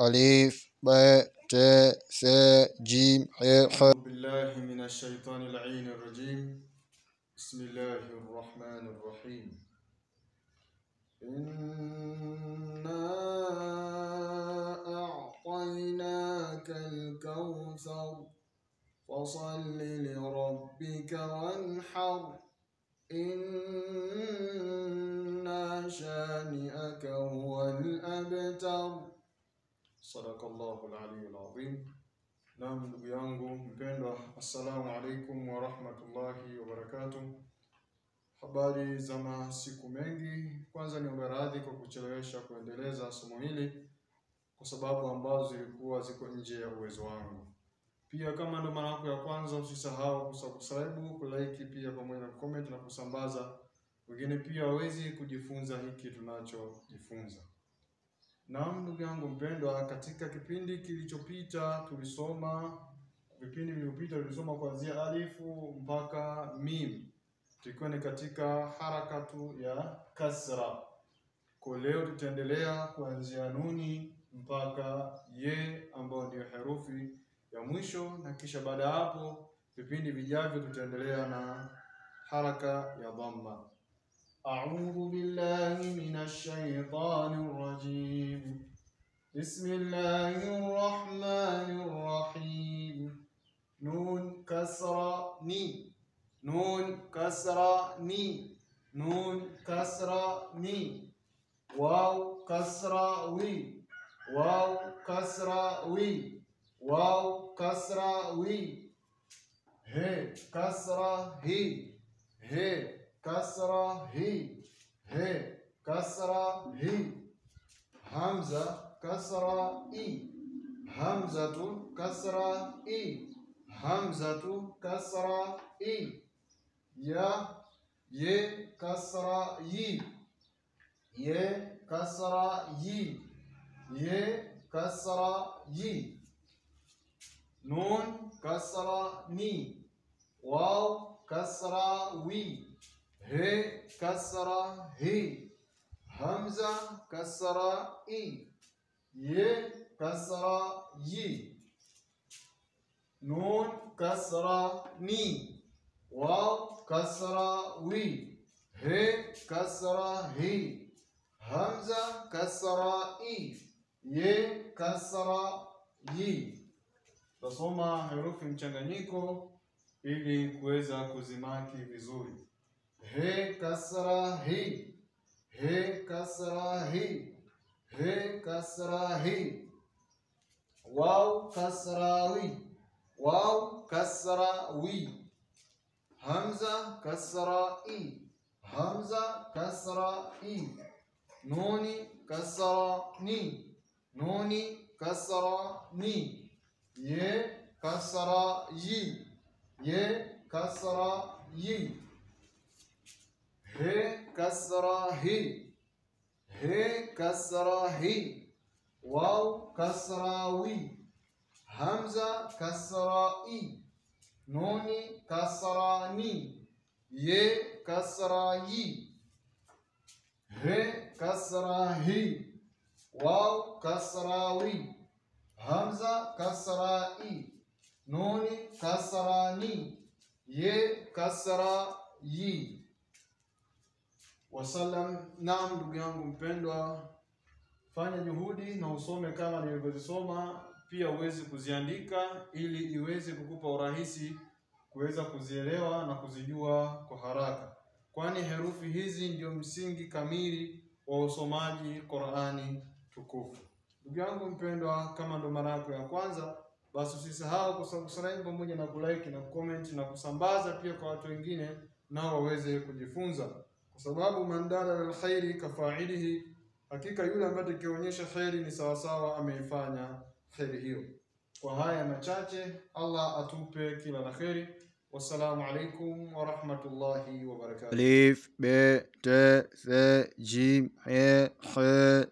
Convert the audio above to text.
ألف باء تاء ثاء جيم حاء أعوذ بالله من الشيطان اللعين الرجيم. بسم الله الرحمن الرحيم. إنا أعطيناك الكوثر فصل لربك وانحر إن شانئك هو الأبتر. صدق الله العلي العظيم. Naam, ndugu yangu mpendwa, assalamu alaikum wa rahmatullahi wa barakatuh. Habari za masiku mengi. Kwanza niombe radhi kwa kuchelewesha kuendeleza somo hili kwa sababu ambazo zilikuwa ziko nje ya uwezo wangu. Pia kama ndo mara yako ya kwanza, usisahau kusubscribe, kulike pia pamoja na comment na kusambaza wengine pia waweze kujifunza hiki tunachojifunza. Naam, ndugu yangu mpendwa, katika kipindi kilichopita tulisoma kuanzia alifu mpaka mim. Tulikuwa ni katika harakatu ya kasra. Kwa leo tutaendelea kuanzia nuni mpaka ye ambayo ndio herufi ya mwisho, na kisha baada hapo vipindi vijavyo tutaendelea na haraka ya dhamma. أعوذ بالله من الشيطان الرجيم. بسم الله الرحمن الرحيم. نون كسرة ني، نون كسرة ني، نون كسرة ني. واو كسرة وي، واو كسرة وي، واو كسرة وي. هي كسرة هي، هي كسرة هي، هي كسرة هي. همزة كسرة إي، همزة كسرة إي، همزة كسرة إي. يا ي كسرة ي، ي كسرة ي، ي كسرة ي. نون كسرة ني، واو كسرة وي، هي كسرة هي. همزة كسرة إي، ي كسرة ي. نون كسرة ني، واو كسرة وي، هي كسرة هي. همزة كسرة إي، ي كسرة ي. Tasoma herufi mchanganyiko ili kuweza kuzimaki vizuri. He kasra hi, he kasra hi, he kasra hi. Waw kasra wi, waw kasra wi. Hamza kasra i, hamza kasra i. Nuni kasra ni, nuni kasra ni. Ye kasra yi, ye kasra yi. He kasra hi, he kasra hi. Waw kasra wi, hamza kasra i. Nuni kasra ni, ye kasra yi. He kasra hi, waw kasra wi, hamza kasra i. Nuni kasra ni, ye kasra yi. Wasalam. Naam, ndugu yangu mpendwa, fanya juhudi na usome kama nilivyosoma, pia uweze kuziandika ili iweze kukupa urahisi kuweza kuzielewa na kuzijua kwa haraka, kwani herufi hizi ndio msingi kamili wa usomaji Qur'ani tukufu. Ndugu yangu mpendwa, kama ndo mara yako ya kwanza, basi usisahau kusubscribe pamoja na kulike na comment na kusambaza pia kwa watu wengine nao waweze kujifunza, kwa sababu mandala lil khairi kafailihi, hakika yule ambaye akionyesha khairi ni sawasawa ameifanya khairi hiyo. Kwa haya machache, Allah atupe kila la khairi. Wassalamu alaikum wa rahmatullahi wa barakatuh. ألف باء تاء ثاء جيم حاء